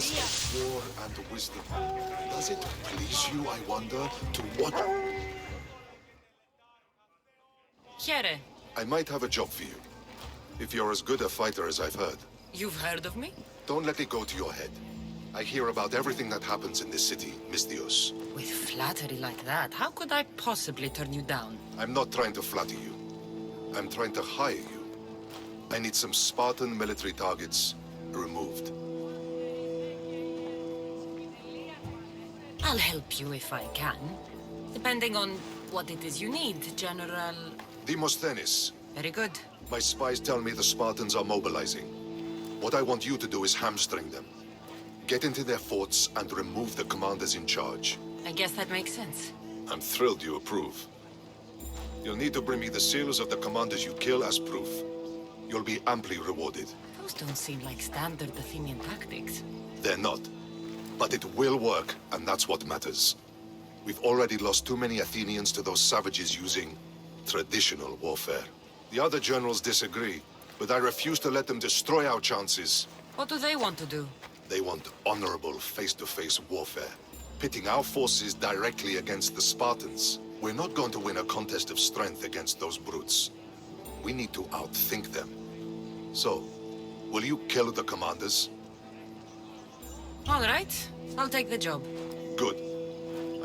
years of war and wisdom. Does it please you, I wonder, to what? Here. I might have a job for you. If you're as good a fighter as I've heard. You've heard of me? Don't let it go to your head. I hear about everything that happens in this city, Misthios. With flattery like that, how could I possibly turn you down? I'm not trying to flatter you. I'm trying to hire you. I need some Spartan military targets removed. I'll help you if I can. Depending on what it is you need, General... Demosthenes. Very good. My spies tell me the Spartans are mobilizing. What I want you to do is hamstring them. Get into their forts and remove the commanders in charge. I guess that makes sense. I'm thrilled you approve. You'll need to bring me the seals of the commanders you kill as proof. You'll be amply rewarded. Those don't seem like standard Athenian tactics. They're not. But it will work, and that's what matters. We've already lost too many Athenians to those savages using traditional warfare. The other generals disagree, but I refuse to let them destroy our chances. What do they want to do? They want honorable face-to-face warfare, pitting our forces directly against the Spartans. We're not going to win a contest of strength against those brutes. We need to outthink them. So, will you kill the commanders? All right. I'll take the job. Good.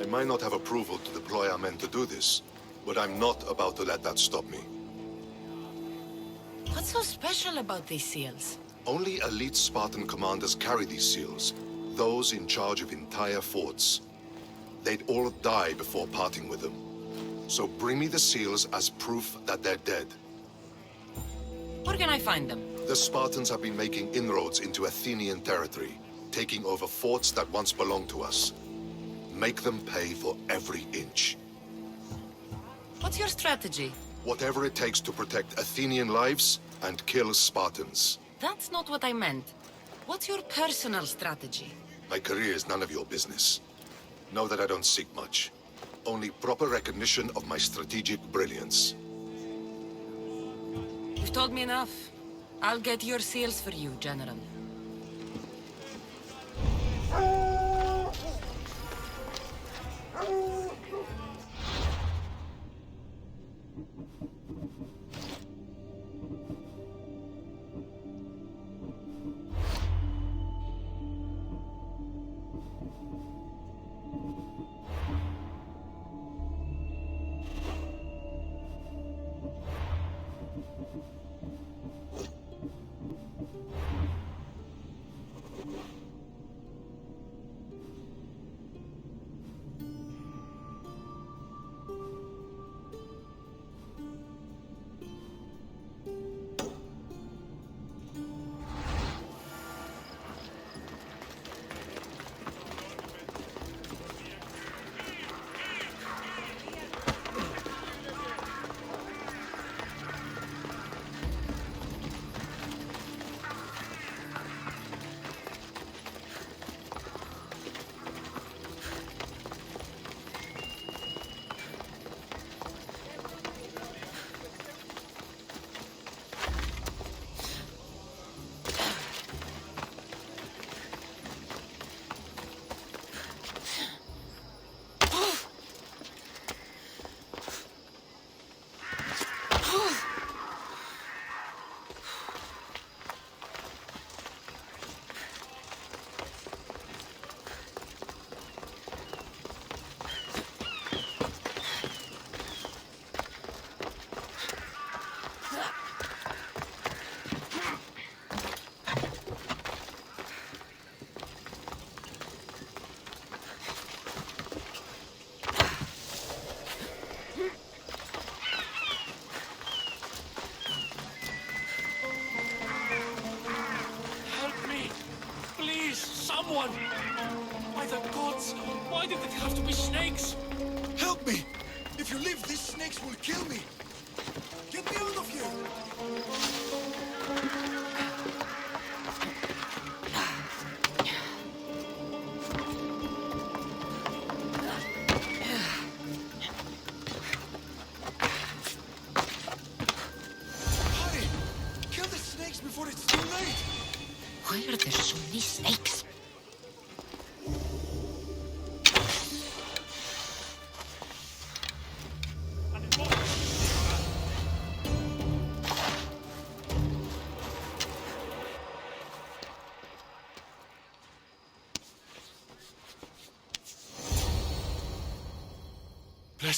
I might not have approval to deploy our men to do this, but I'm not about to let that stop me. What's so special about these seals? Only elite Spartan commanders carry these seals, those in charge of entire forts. They'd all die before parting with them. So bring me the seals as proof that they're dead. Where can I find them? The Spartans have been making inroads into Athenian territory, taking over forts that once belonged to us. Make them pay for every inch. What's your strategy? Whatever it takes to protect Athenian lives and kill Spartans. That's not what I meant. What's your personal strategy? My career is none of your business. Know that I don't seek much. Only proper recognition of my strategic brilliance. You've told me enough. I'll get your seals for you, General. Someone! By the gods, why did it have to be snakes? Help me! If you live, these snakes will kill me! Get me out of here! Hurry! Kill the snakes before it's too late! Why are there so many snakes?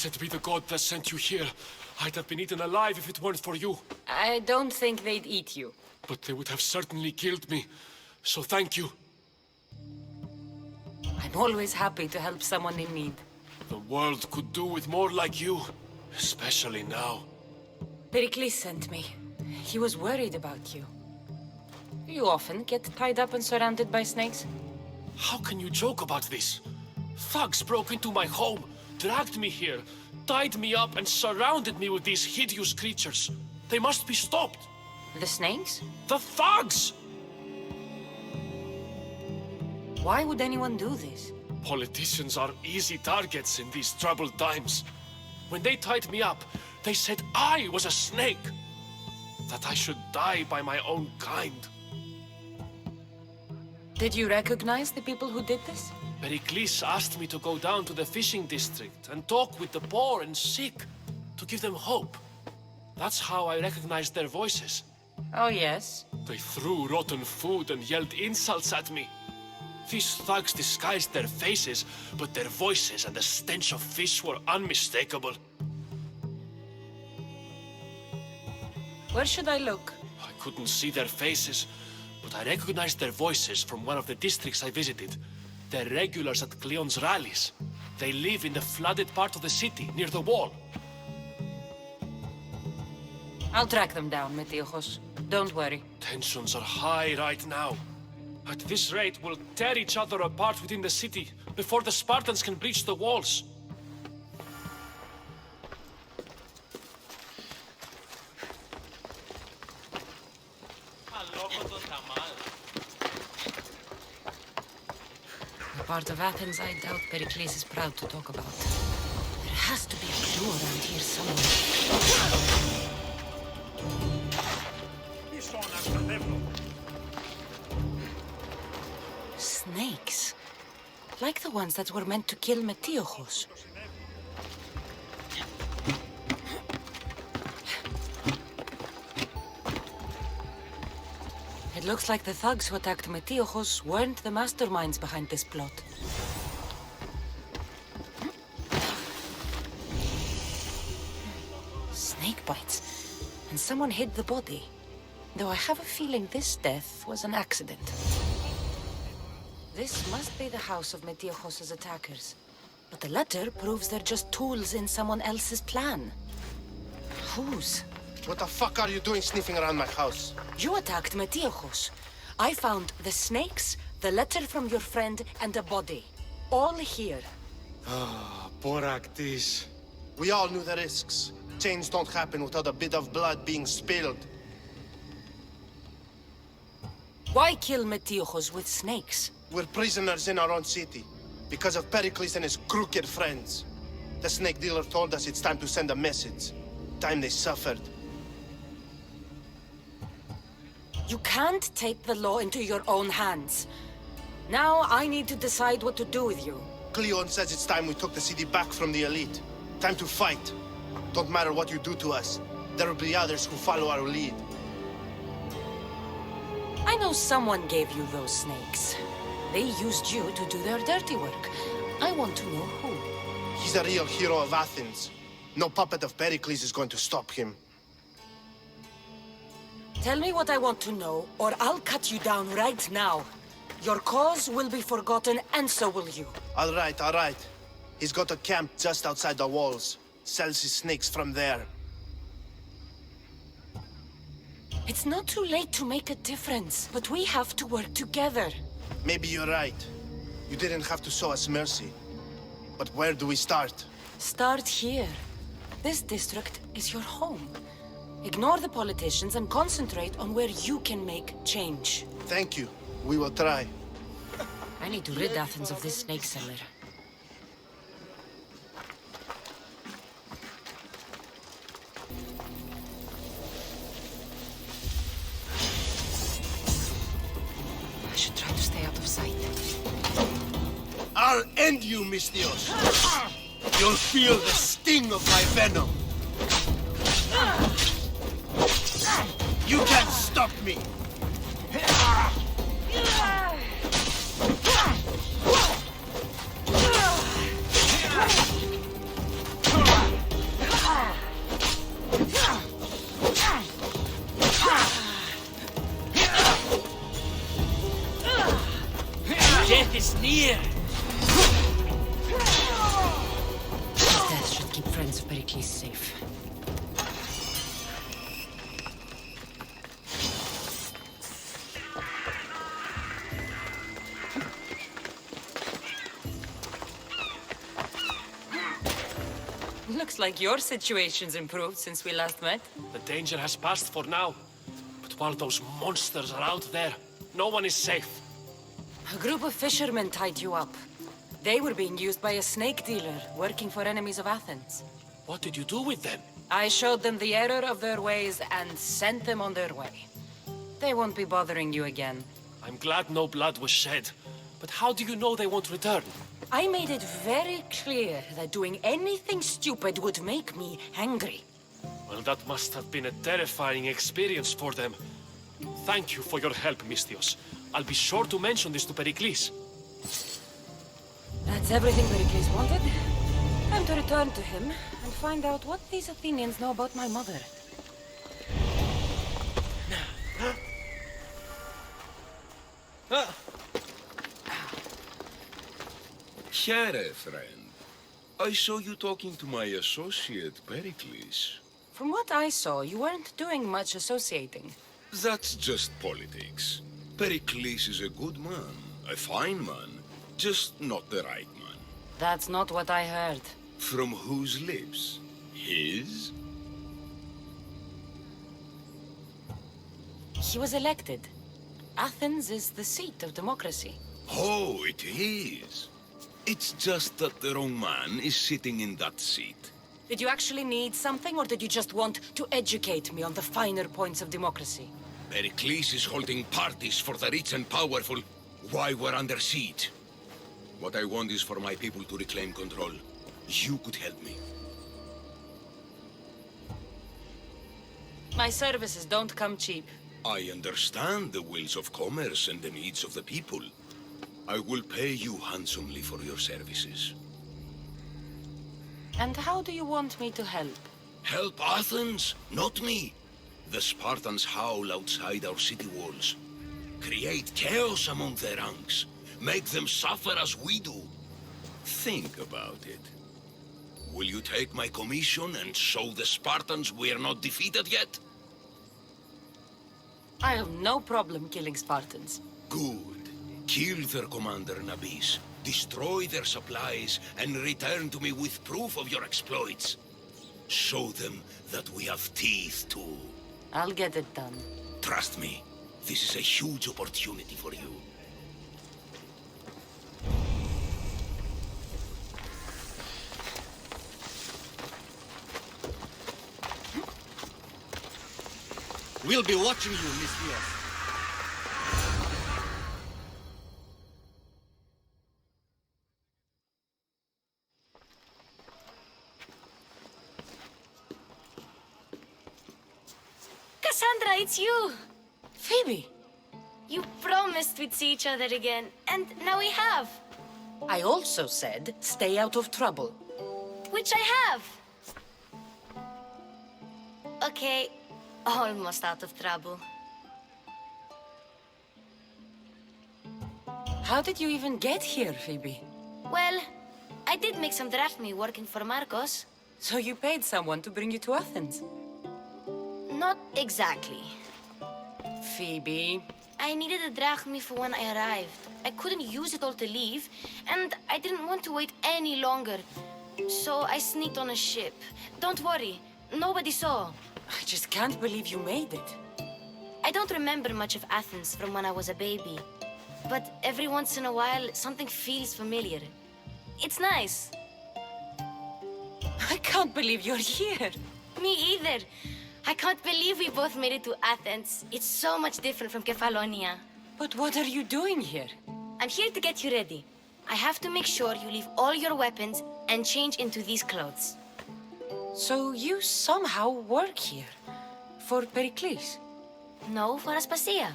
Blessed be the god that sent you here. I'd have been eaten alive if it weren't for you. I don't think they'd eat you. But they would have certainly killed me. So thank you. I'm always happy to help someone in need. The world could do with more like you. Especially now. Perikles sent me. He was worried about you. You often get tied up and surrounded by snakes? How can you joke about this? Thugs broke into my home, dragged me here, tied me up and surrounded me with these hideous creatures. They must be stopped. The snakes? The thugs! Why would anyone do this? Politicians are easy targets in these troubled times. When they tied me up, they said I was a snake. That I should die by my own kind. Did you recognize the people who did this? Perikles asked me to go down to the fishing district and talk with the poor and sick, to give them hope. That's how I recognized their voices. Oh, yes. They threw rotten food and yelled insults at me. These thugs disguised their faces, but their voices and the stench of fish were unmistakable. Where should I look? I couldn't see their faces, but I recognized their voices from one of the districts I visited. They're regulars at Cleon's rallies. They live in the flooded part of the city, near the wall. I'll track them down, Metiochos. Don't worry. Tensions are high right now. At this rate, we'll tear each other apart within the city before the Spartans can breach the walls. A part of Athens I doubt Perikles is proud to talk about. There has to be a clue around here somewhere. Snakes. Like the ones that were meant to kill Metiochos. It looks like the thugs who attacked Metiochos weren't the masterminds behind this plot. Snake bites. And someone hid the body. Though I have a feeling this death was an accident. This must be the house of Metiochos' attackers. But the letter proves they're just tools in someone else's plan. Whose? What the fuck are you doing sniffing around my house? You attacked Metiochos. I found the snakes, the letter from your friend, and a body. All here. Perikles. We all knew the risks. Change don't happen without a bit of blood being spilled. Why kill Metiochos with snakes? We're prisoners in our own city, because of Perikles and his crooked friends. The snake dealer told us it's time to send a message. Time they suffered. You can't take the law into your own hands. Now I need to decide what to do with you. Cleon says it's time we took the city back from the elite. Time to fight. Don't matter what you do to us. There will be others who follow our lead. I know someone gave you those snakes. They used you to do their dirty work. I want to know who. He's a real hero of Athens. No puppet of Perikles is going to stop him. Tell me what I want to know, or I'll cut you down right now. Your cause will be forgotten, and so will you. All right. He's got a camp just outside the walls. Sells his snakes from there. It's not too late to make a difference, but we have to work together. Maybe you're right. You didn't have to show us mercy. But where do we start? Start here. This district is your home. Ignore the politicians and concentrate on where you can make change. Thank you. We will try. I need to rid Athens of this snake seller. I should try to stay out of sight. I'll end you, Mystios. You'll feel the sting of my venom. You can't stop me. Death is near! Death should keep friends of Perikles safe. Looks like your situation's improved since we last met. The danger has passed for now. But while those monsters are out there, no one is safe. A group of fishermen tied you up. They were being used by a snake dealer working for enemies of Athens. What did you do with them? I showed them the error of their ways and sent them on their way. They won't be bothering you again. I'm glad no blood was shed. But how do you know they won't return? I made it very clear that doing anything stupid would make me angry. Well, that must have been a terrifying experience for them. Thank you for your help, Mystios. I'll be sure to mention this to Perikles. That's everything Perikles wanted. Time to return to him and find out what these Athenians know about my mother. Here, friend. I saw you talking to my associate, Perikles. From what I saw, you weren't doing much associating. That's just politics. Perikles is a good man, a fine man, just not the right man. That's not what I heard. From whose lips? His? He was elected. Athens is the seat of democracy. Oh, it is. It's just that the wrong man is sitting in that seat. Did you actually need something, or did you just want to educate me on the finer points of democracy? Perikles is holding parties for the rich and powerful while we're under siege. What I want is for my people to reclaim control. You could help me. My services don't come cheap. I understand the wills of commerce and the needs of the people. I will pay you handsomely for your services. And how do you want me to help? Help Athens, not me. The Spartans howl outside our city walls. Create chaos among their ranks. Make them suffer as we do. Think about it. Will you take my commission and show the Spartans we are not defeated yet? I have no problem killing Spartans. Good. Kill their commander Nabis, destroy their supplies, and return to me with proof of your exploits. Show them that we have teeth too. I'll get it done. Trust me, this is a huge opportunity for you. We'll be watching you, Mystios. Cassandra, it's you! Phoebe! You promised we'd see each other again, and now we have. I also said, stay out of trouble. Which I have. Okay, almost out of trouble. How did you even get here, Phoebe? Well, I did make some drachmae working for Marcos. So you paid someone to bring you to Athens? Not exactly. Phoebe... I needed a drachmae for when I arrived. I couldn't use it all to leave, and I didn't want to wait any longer. So I sneaked on a ship. Don't worry, nobody saw. I just can't believe you made it. I don't remember much of Athens from when I was a baby. But every once in a while, something feels familiar. It's nice. I can't believe you're here. Me either. I can't believe we both made it to Athens. It's so much different from Kefalonia. But what are you doing here? I'm here to get you ready. I have to make sure you leave all your weapons and change into these clothes. So you somehow work here? For Perikles? No, for Aspasia.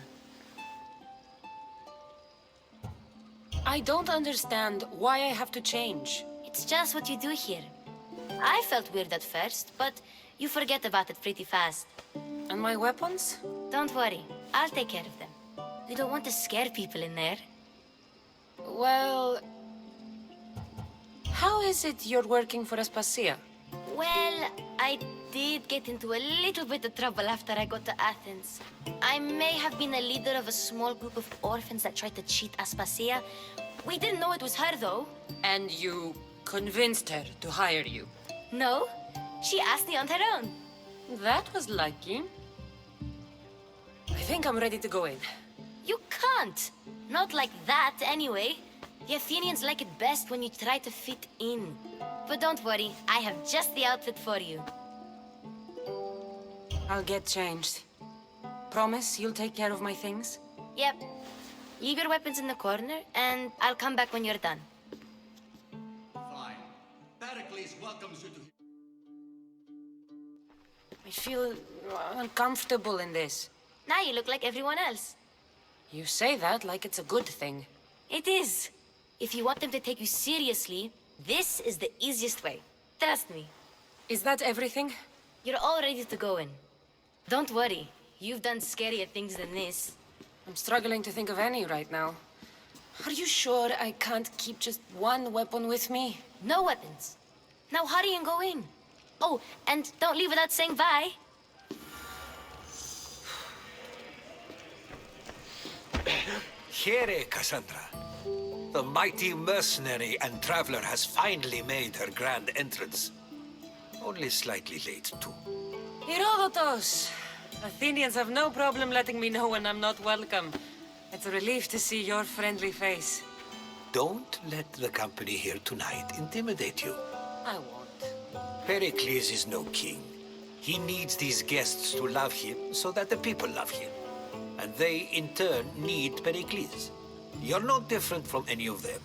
I don't understand why I have to change. It's just what you do here. I felt weird at first, but you forget about it pretty fast. And my weapons? Don't worry, I'll take care of them. We don't want to scare people in there. Well... How is it you're working for Aspasia? Well, I did get into a little bit of trouble after I got to Athens. I may have been a leader of a small group of orphans that tried to cheat Aspasia. We didn't know it was her, though. And you convinced her to hire you? No, she asked me on her own. That was lucky. I think I'm ready to go in. You can't. Not like that, anyway. The Athenians like it best when you try to fit in. But don't worry, I have just the outfit for you. I'll get changed. Promise you'll take care of my things? Yep. Leave your weapons in the corner, and I'll come back when you're done. Fine. Perikles welcomes you to... I feel uncomfortable in this. Now you look like everyone else. You say that like it's a good thing. It is. If you want them to take you seriously, this is the easiest way. Trust me. Is that everything? You're all ready to go in. Don't worry. You've done scarier things than this. I'm struggling to think of any right now. Are you sure I can't keep just one weapon with me? No weapons. Now hurry and go in. Oh, and don't leave without saying bye. Here, Cassandra. The mighty mercenary and traveler has finally made her grand entrance. Only slightly late, too. Herodotos! Athenians have no problem letting me know when I'm not welcome. It's a relief to see your friendly face. Don't let the company here tonight intimidate you. I won't. Pericles is no king. He needs these guests to love him so that the people love him. And they, in turn, need Pericles. You're no different from any of them.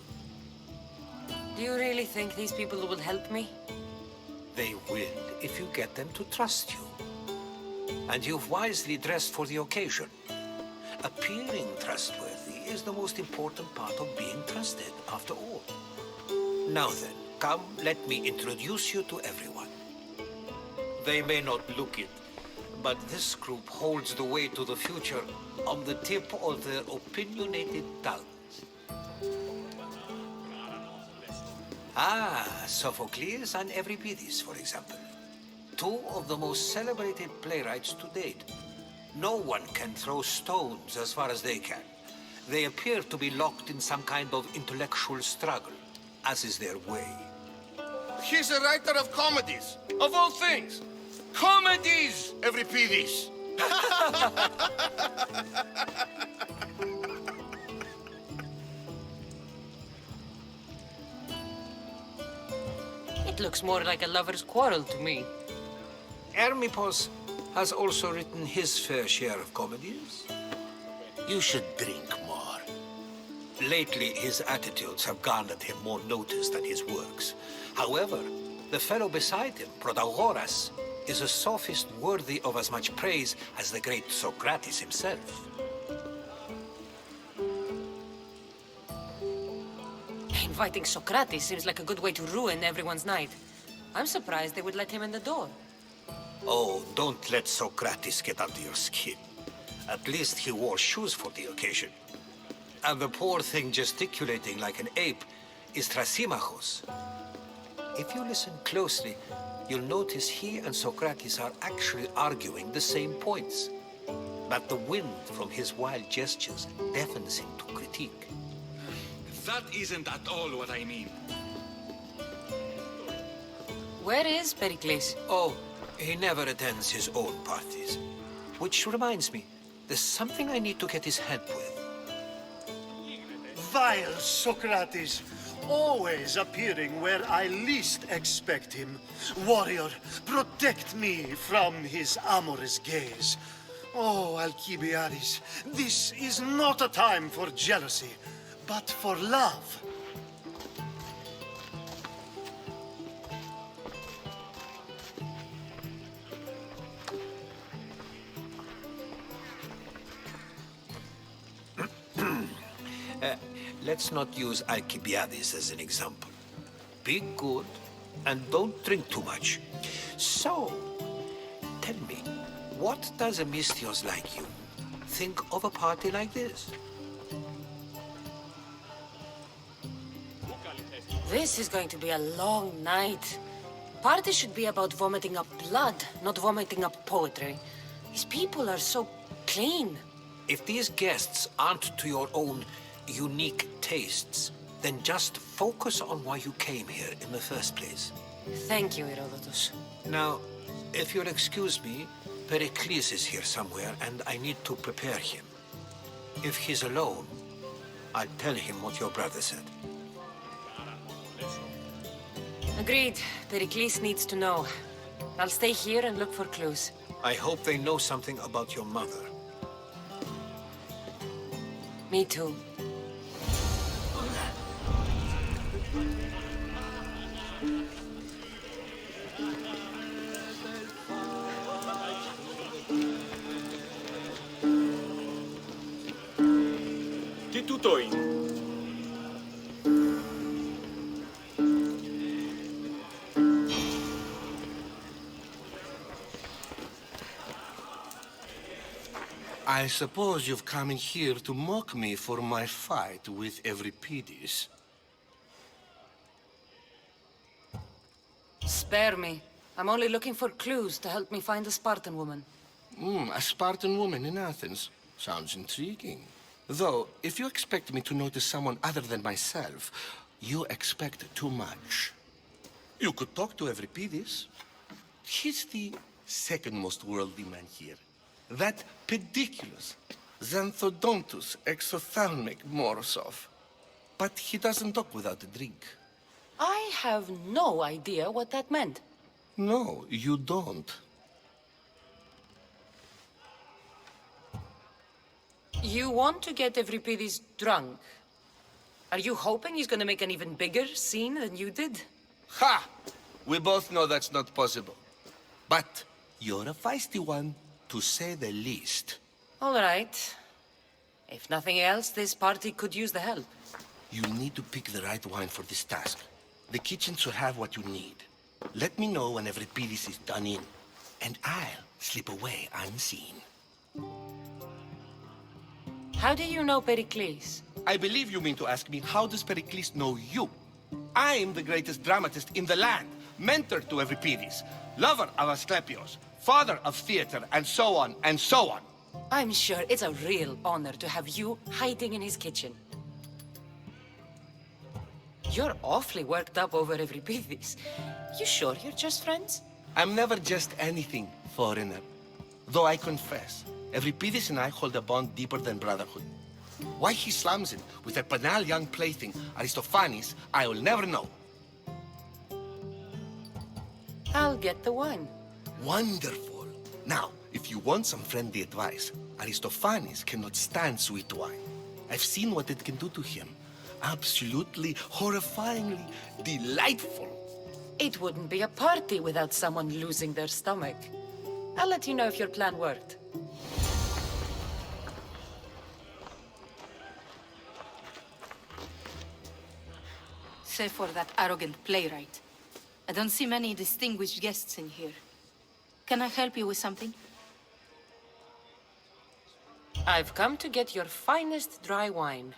Do you really think these people will help me? They will if you get them to trust you. And you've wisely dressed for the occasion. Appearing trustworthy is the most important part of being trusted, after all. Now then, come, let me introduce you to everyone. They may not look it, but this group holds the way to the future on the tip of their opinionated tongues. Ah, Sophocles and Euripides, for example. Two of the most celebrated playwrights to date. No one can throw stones as far as they can. They appear to be locked in some kind of intellectual struggle, as is their way. He's a writer of comedies, of all things. Comedies, Euripides. It looks more like a lover's quarrel to me. Hermippos has also written his fair share of comedies. You should drink more. Lately, his attitudes have garnered him more notice than his works. However, the fellow beside him, Protagoras, is a sophist worthy of as much praise as the great Socrates himself. Inviting Socrates seems like a good way to ruin everyone's night. I'm surprised they would let him in the door. Oh, don't let Socrates get under your skin. At least he wore shoes for the occasion. And the poor thing gesticulating like an ape is Thrasymachos. If you listen closely, you'll notice he and Socrates are actually arguing the same points. But the wind from his wild gestures deafens him to critique. That isn't at all what I mean. Where is Perikles? Oh, he never attends his own parties. Which reminds me, there's something I need to get his help with. Vile Socrates, always appearing where I least expect him. Warrior, protect me from his amorous gaze. Oh, Alcibiades, this is not a time for jealousy, but for love. Let's not use Alcibiades as an example. Be good and don't drink too much. So, tell me, what does a Mystios like you think of a party like this? This is going to be a long night. Party should be about vomiting up blood, not vomiting up poetry. These people are so clean. If these guests aren't to your own unique tastes, then just focus on why you came here in the first place. Thank you, Herodotus. Now, if you'll excuse me, Perikles is here somewhere, and I need to prepare him. If he's alone, I'll tell him what your brother said. Agreed. Perikles needs to know. I'll stay here and look for clues. I hope they know something about your mother. Me too. Τι τούτο είναι? I suppose you've come in here to mock me for my fight with Euripides. Spare me. I'm only looking for clues to help me find a Spartan woman. A Spartan woman in Athens. Sounds intriguing. Though, if you expect me to notice someone other than myself, you expect too much. You could talk to Euripides. He's the second most worldly man here. That pediculous, xanthodontus, exophthalmic Morosov. But he doesn't talk without a drink. I have no idea what that meant. No, you don't. You want to get Euripides drunk? Are you hoping he's gonna make an even bigger scene than you did? Ha! We both know that's not possible. But you're a feisty one, to say the least. All right. If nothing else, this party could use the help. You need to pick the right wine for this task. The kitchen should have what you need. Let me know when Euripides is done in, and I'll slip away unseen. How do you know Perikles? I believe you mean to ask me, how does Perikles know you? I'm the greatest dramatist in the land, mentor to Euripides, lover of Asclepios, father of theater, and so on, and so on. I'm sure it's a real honor to have you hiding in his kitchen. You're awfully worked up over Euripides. You sure you're just friends? I'm never just anything, foreigner. Though I confess, Euripides and I hold a bond deeper than brotherhood. Why he slams it with a banal young plaything, Aristophanes, I will never know. I'll get the wine. Wonderful. Now, if you want some friendly advice, Aristophanes cannot stand sweet wine. I've seen what it can do to him. Absolutely, horrifyingly delightful. It wouldn't be a party without someone losing their stomach. I'll let you know if your plan worked. Save for that arrogant playwright. I don't see many distinguished guests in here. Can I help you with something? I've come to get your finest dry wine.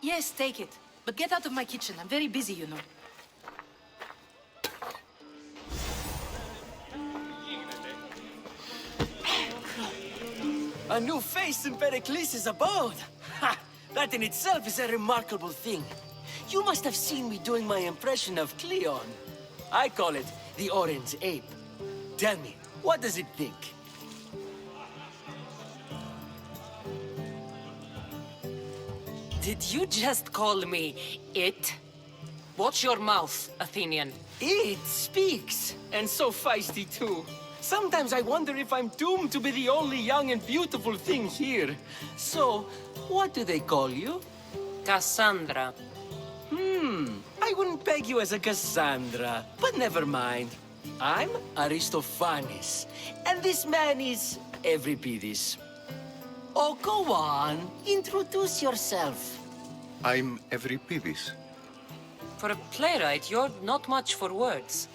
Yes, take it. But get out of my kitchen. I'm very busy, you know. A new face in Perikles' abode! Ha! That in itself is a remarkable thing. You must have seen me doing my impression of Cleon. I call it the Orange Ape. Tell me, what does it think? Did you just call me it? Watch your mouth, Athenian. It speaks, and so feisty too. Sometimes I wonder if I'm doomed to be the only young and beautiful thing here. So, what do they call you? Cassandra. I wouldn't peg you as a Cassandra, but never mind. I'm Aristophanes, and this man is Euripides. Oh, go on. Introduce yourself. I'm Euripides. For a playwright, you're not much for words.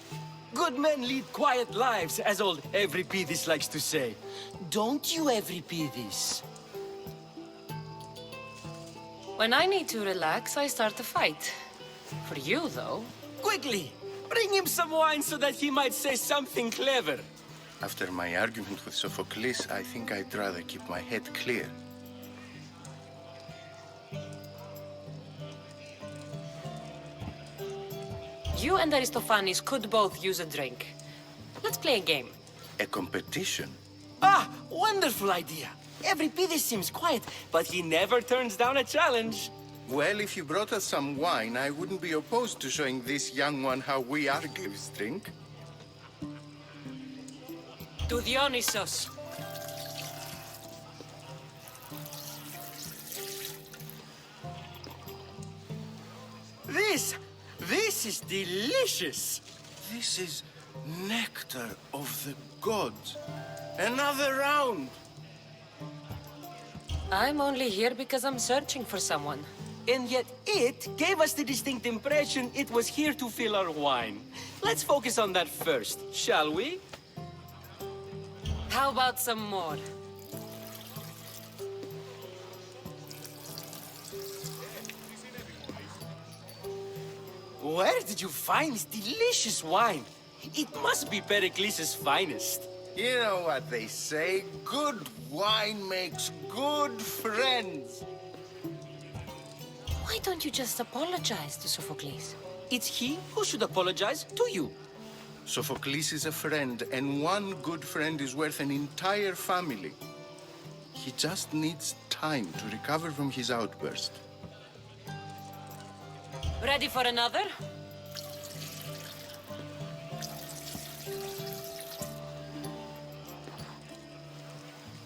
Good men lead quiet lives, as old Euripides likes to say. Don't you, Euripides? When I need to relax, I start a fight. For you, though. Quickly! Bring him some wine so that he might say something clever. After my argument with Sophocles, I think I'd rather keep my head clear. You and Aristophanes could both use a drink. Let's play a game. A competition? Ah, wonderful idea. Everybody seems quiet, but he never turns down a challenge. Well, if you brought us some wine, I wouldn't be opposed to showing this young one how we Argives drink. To Dionysos. This is delicious. This is nectar of the gods. Another round. I'm only here because I'm searching for someone. And yet it gave us the distinct impression it was here to fill our wine. Let's focus on that first, shall we? How about some more? Where did you find this delicious wine? It must be Perikles' finest. You know what they say, good wine makes good friends. Why don't you just apologize to Sophocles? It's he who should apologize to you. Sophocles is a friend, and one good friend is worth an entire family. He just needs time to recover from his outburst. Ready for another?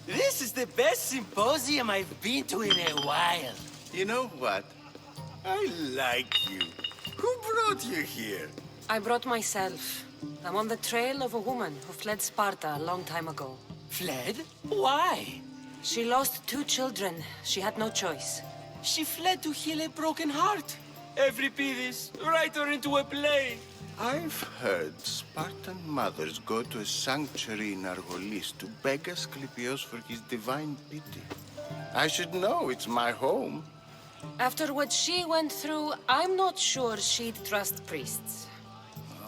This is the best symposium I've been to in a while. You know what? I like you. Who brought you here? I brought myself. I'm on the trail of a woman who fled Sparta a long time ago. Fled? Why? She lost 2 children. She had no choice. She fled to heal a broken heart. Euripides, write her into a play. I've heard Spartan mothers go to a sanctuary in Argolis to beg Asclepios for his divine pity. I should know, it's my home. After what she went through, I'm not sure she'd trust priests.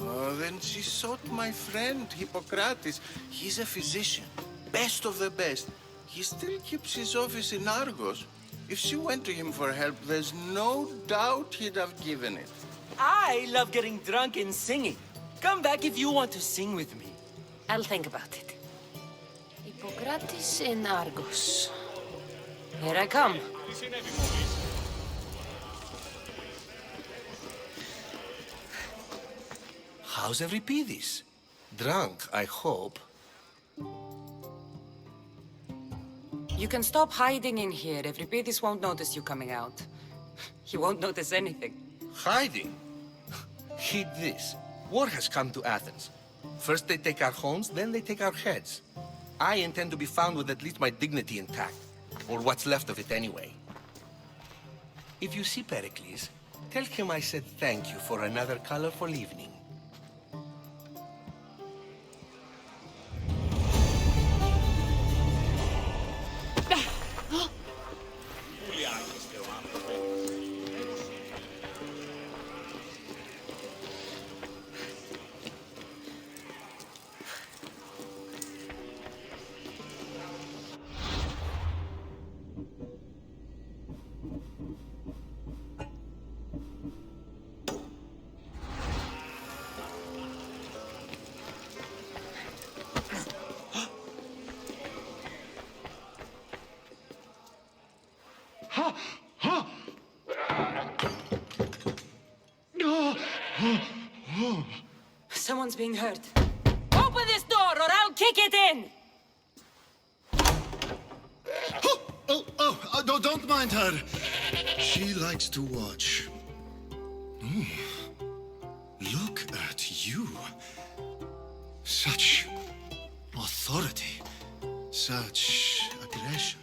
Oh, then she sought my friend, Hippocrates. He's a physician, best of the best. He still keeps his office in Argos. If she went to him for help, there's no doubt he'd have given it. I love getting drunk and singing. Come back if you want to sing with me. I'll think about it. Hippocrates in Argos. Here I come. How's Euripides? Drunk, I hope. You can stop hiding in here. Euripides won't notice you coming out. He won't notice anything. Hiding? Heed this. War has come to Athens. First they take our homes, then they take our heads. I intend to be found with at least my dignity intact. Or what's left of it anyway. If you see Perikles, tell him I said thank you for another colorful evening. Someone's being hurt. Open this door or I'll kick it in! Oh, don't mind her. She likes to watch. Ooh. Look at you. Such authority. Such aggression.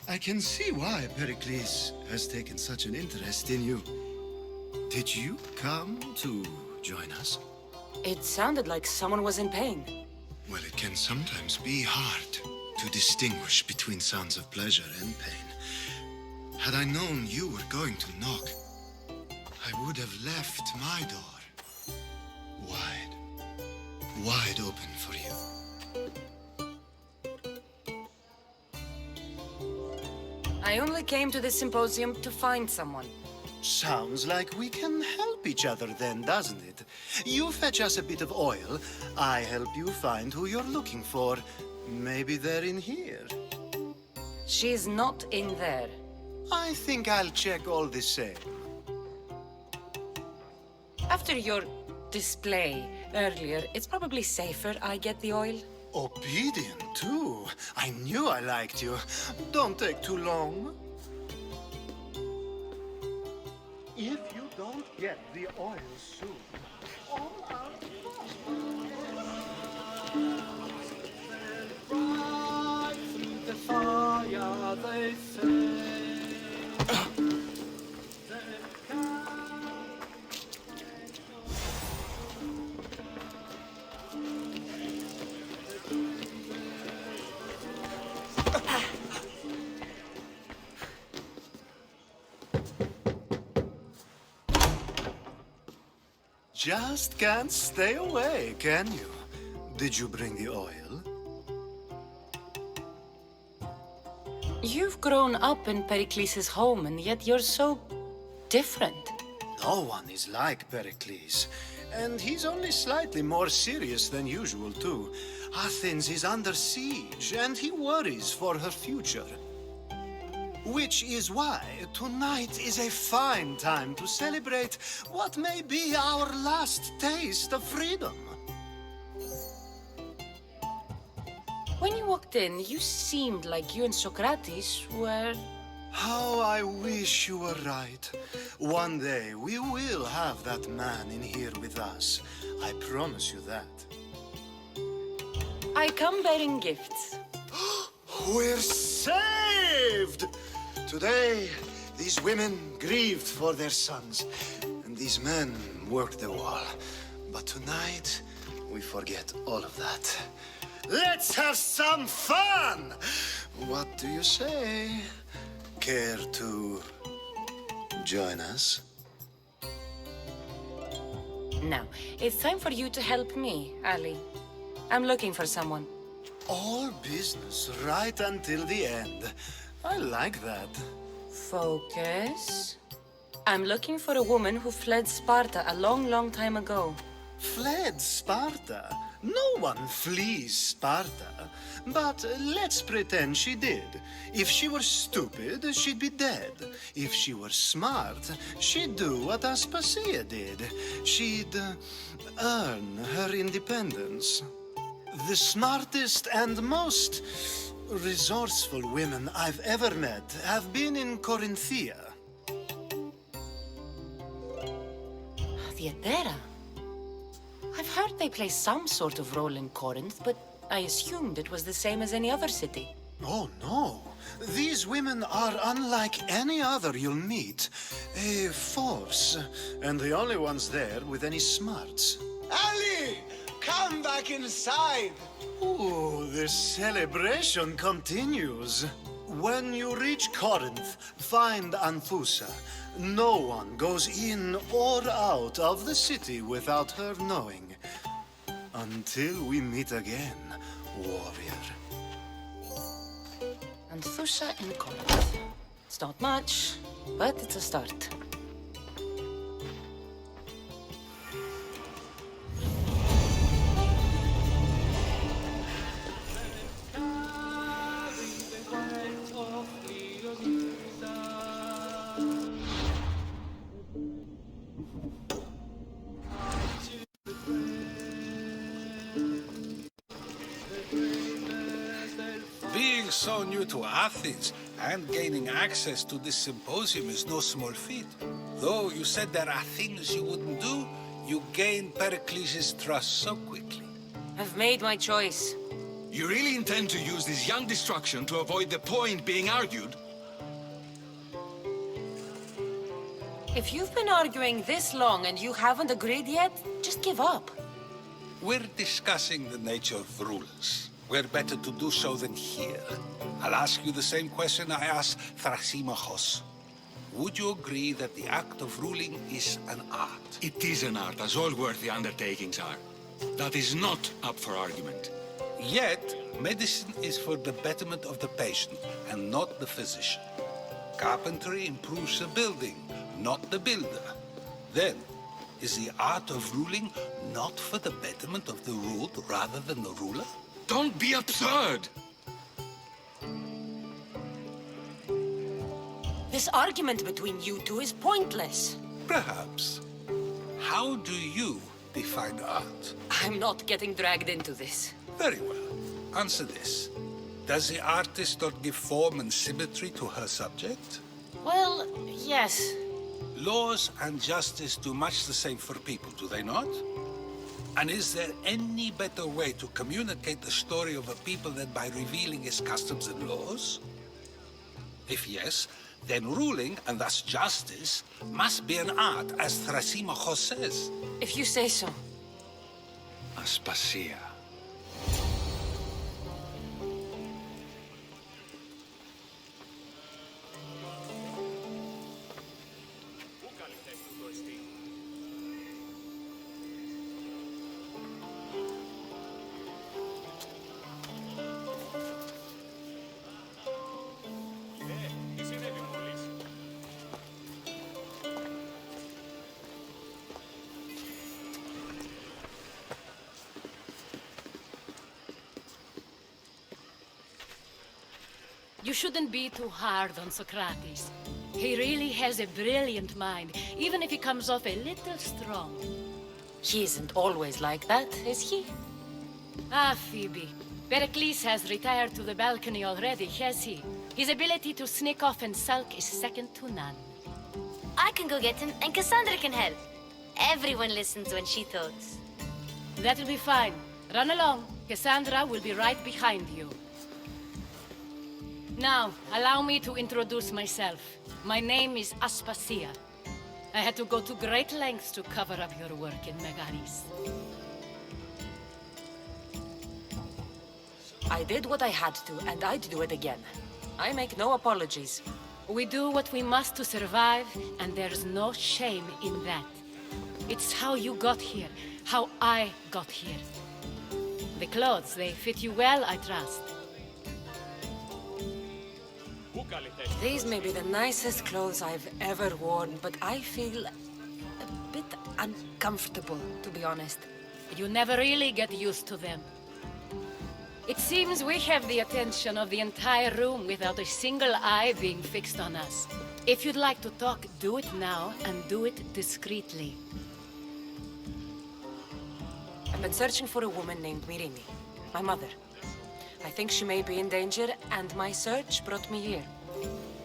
I can see why Perikles has taken such an interest in you. Did you come to join us? It sounded like someone was in pain. Well, it can sometimes be hard to distinguish between sounds of pleasure and pain. Had I known you were going to knock, I would would have left my door wide open for you. I only came to this symposium to find someone. Sounds like we can help each other then, doesn't it? You fetch us a bit of oil, I help you find who you're looking for. Maybe they're in here. She's not in there. I think I'll check all the same. After your display earlier, it's probably safer I get the oil. Obedient, too. I knew I liked you. Don't take too long. If you don't get the oil soon, all our Right through the fire they fell. Just can't stay away, can you? Did you bring the oil? You've grown up in Perikles' home, and yet you're so different. No one is like Perikles. And he's only slightly more serious than usual, too. Athens is under siege, and he worries for her future. Which is why tonight is a fine time to celebrate what may be our last taste of freedom. When you walked in, you seemed like you and Socrates were... How I wish you were right. One day we will have that man in here with us. I promise you that. I come bearing gifts. We're saved! Today, these women grieved for their sons, and these men worked the wall. But tonight, we forget all of that. Let's have some fun! What do you say? Care to join us? Now, it's time for you to help me, Ali. I'm looking for someone. All business right until the end. I like that. Focus. I'm looking for a woman who fled Sparta a long, long time ago. Fled Sparta? No one flees Sparta. But let's pretend she did. If she were stupid, she'd be dead. If she were smart, she'd do what Aspasia did. She'd earn her independence. The smartest and most resourceful women I've ever met have been in Corinthia. The Adera. I've heard they play some sort of role in Corinth, but I assumed it was the same as any other city. Oh, no. These women are unlike any other you'll meet. A force, and the only ones there with any smarts. Ali! Come back inside! Ooh, the celebration continues. When you reach Corinth, find Anfusa. No one goes in or out of the city without her knowing. Until we meet again, warrior. Anthusha in Corinth. It's not much, but it's a start. Being so new to Athens and gaining access to this symposium is no small feat. Though you said there are things you wouldn't do, you gained Perikles' trust so quickly. I've made my choice. You really intend to use this young destruction to avoid the point being argued? If you've been arguing this long and you haven't agreed yet, just give up. We're discussing the nature of rules. Where better to do so than here? I'll ask you the same question I asked Thrasymachos. would you agree that the act of ruling is an art? It is an art, as all worthy undertakings are. That is not up for argument. Yet, medicine is for the betterment of the patient and not the physician. Carpentry improves the building, not the builder. Then, is the art of ruling not for the betterment of the ruled rather than the ruler? Don't be absurd! This argument between you two is pointless. Perhaps. How do you define art? I'm not getting dragged into this. Very well. Answer this. Does the artist not give form and symmetry to her subject? Well, yes. Laws and justice do much the same for people, do they not? And is there any better way to communicate the story of a people than by revealing its customs and laws? If yes, then ruling, and thus justice, must be an art, as Thrasymachos says. If you say so. Aspasia. You shouldn't be too hard on Socrates. He really has a brilliant mind, even if he comes off a little strong. He isn't always like that, is he? Ah, Phoebe. Perikles has retired to the balcony already, has he? His ability to sneak off and sulk is second to none. I can go get him, and Cassandra can help. Everyone listens when she talks. That'll be fine. Run along. Cassandra will be right behind you. Now, allow me to introduce myself. My name is Aspasia. I had to go to great lengths to cover up your work in Megaris. I did what I had to, and I'd do it again. I make no apologies. We do what we must to survive, and there's no shame in that. It's how you got here, how I got here. The clothes, they fit you well, I trust. These may be the nicest clothes I've ever worn, but I feel a bit uncomfortable, to be honest. You never really get used to them. It seems we have the attention of the entire room without a single eye being fixed on us. If you'd like to talk, do it now, and do it discreetly. I've been searching for a woman named Mirini, my mother. I think she may be in danger, and my search brought me here.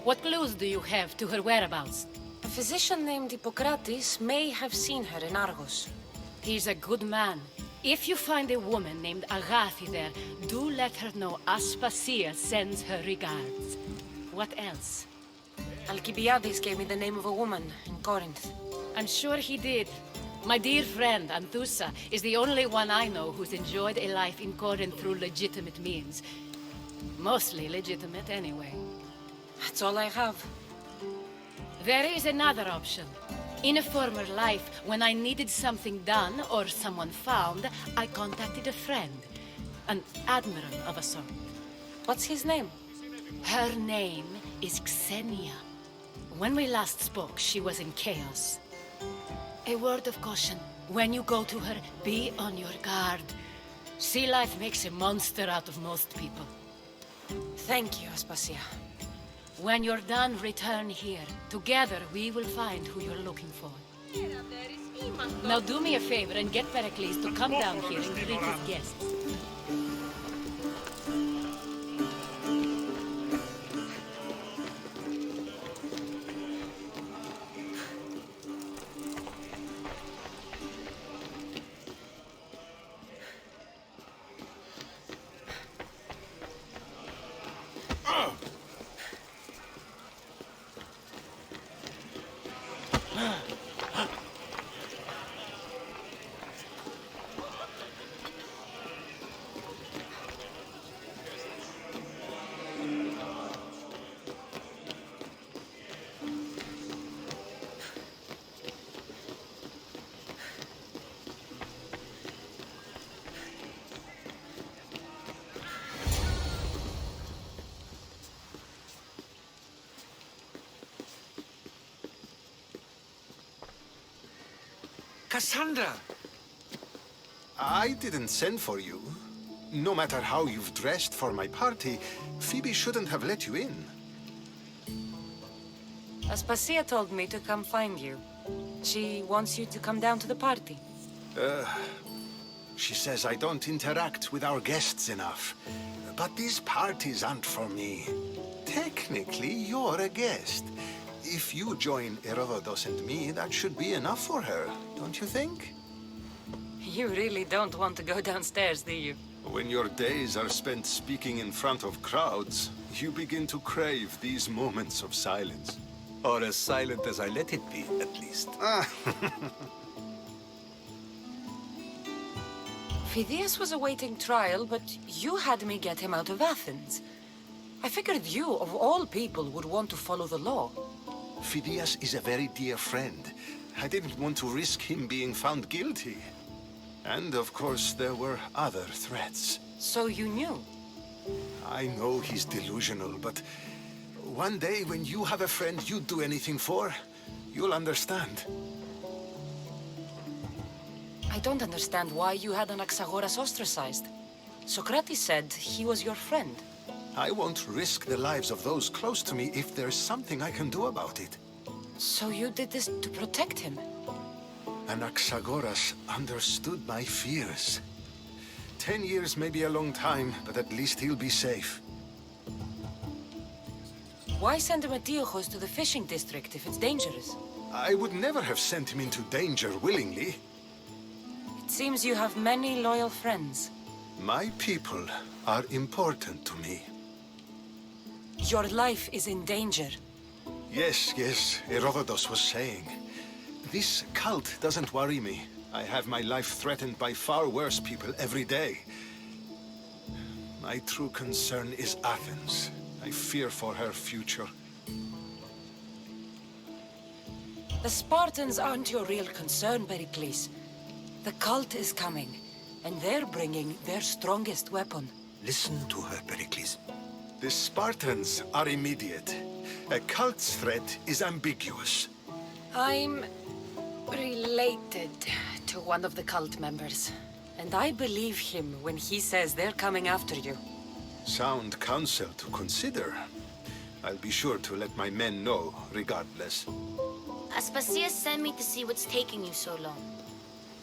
What clues do you have to her whereabouts? A physician named Hippocrates may have seen her in Argos. He's a good man. If you find a woman named Agathi there, do let her know Aspasia sends her regards. What else? Alcibiades gave me the name of a woman in Corinth. I'm sure he did. My dear friend, Anthusa, is the only one I know who's enjoyed a life in Corinth through legitimate means. Mostly legitimate, anyway. That's all I have. There is another option. In a former life, when I needed something done or someone found, I contacted a friend. An admiral of a sort. What's his name? Her name is Xenia. When we last spoke, she was in chaos. A word of caution. When you go to her, be on your guard. Sea life makes a monster out of most people. Thank you, Aspasia. When you're done, return here. Together, we will find who you're looking for. Now do me a favor and get Perikles to come down here and greet his guests. Cassandra! I didn't send for you. No matter how you've dressed for my party, Phoebe shouldn't have let you in. Aspasia told me to come find you. She wants you to come down to the party. She says I don't interact with our guests enough. But these parties aren't for me. Technically, you're a guest. If you join Herodotus and me, that should be enough for her, don't you think? You really don't want to go downstairs, do you? When your days are spent speaking in front of crowds, you begin to crave these moments of silence. Or as silent as I let it be, at least. Phidias was awaiting trial, but you had me get him out of Athens. I figured you, of all people, would want to follow the law. Phidias is a very dear friend. I didn't want to risk him being found guilty. And of course, there were other threats. So you knew? I know he's delusional, but one day when you have a friend you'd do anything for, you'll understand. I don't understand why you had Anaxagoras ostracized. Socrates said he was your friend. I won't risk the lives of those close to me if there's something I can do about it. So you did this to protect him? Anaxagoras understood my fears. 10 years may be a long time, but at least he'll be safe. Why send Metiochos to the fishing district if it's dangerous? I would never have sent him into danger willingly. It seems you have many loyal friends. My people are important to me. Your life is in danger. Yes, Herodotus was saying. This cult doesn't worry me. I have my life threatened by far worse people every day. My true concern is Athens. I fear for her future. The Spartans aren't your real concern, Perikles. The cult is coming, and they're bringing their strongest weapon. Listen to her, Perikles. The Spartans are immediate. A cult's threat is ambiguous. I'm related to one of the cult members, and I believe him when he says they're coming after you. Sound counsel to consider. I'll be sure to let my men know, regardless. Aspasia sent me to see what's taking you so long.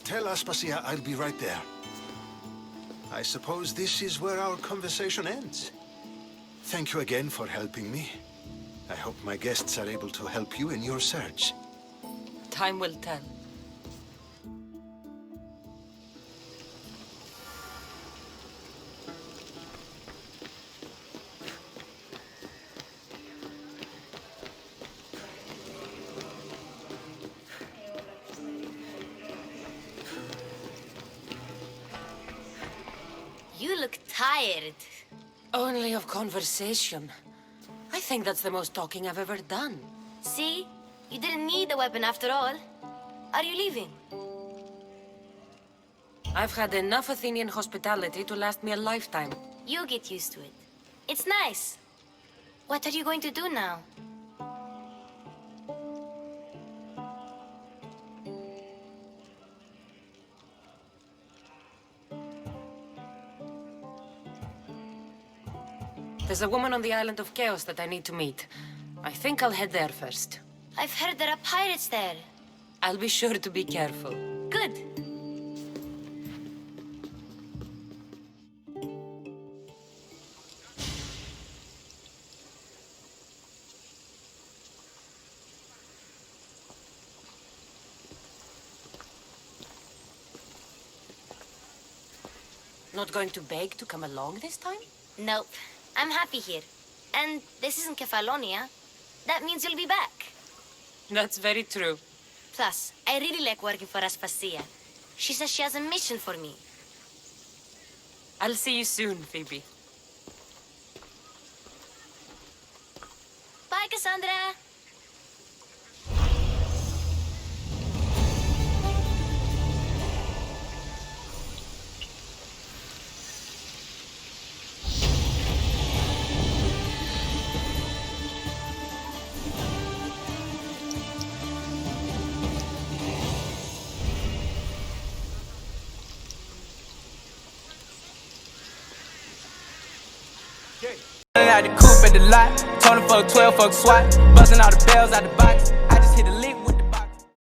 Tell Aspasia I'll be right there. I suppose this is where our conversation ends. Thank you again for helping me. I hope my guests are able to help you in your search. Time will tell. You look tired. Only of conversation. I think that's the most talking I've ever done. See? You didn't need the weapon after all. Are you leaving? I've had enough Athenian hospitality to last me a lifetime. You get used to it. It's nice. What are you going to do now? There's a woman on the island of Chaos that I need to meet. I think I'll head there first. I've heard there are pirates there. I'll be sure to be careful. Good. Not going to beg to come along this time? Nope. I'm happy here. And this isn't Kefalonia. That means you'll be back. That's very true. Plus, I really like working for Aspasia. She says she has a mission for me. I'll see you soon, Phoebe. Bye, Cassandra! Out the coupe at the lot, told him fuck 12, fuck SWAT, buzzing all the bells out the box.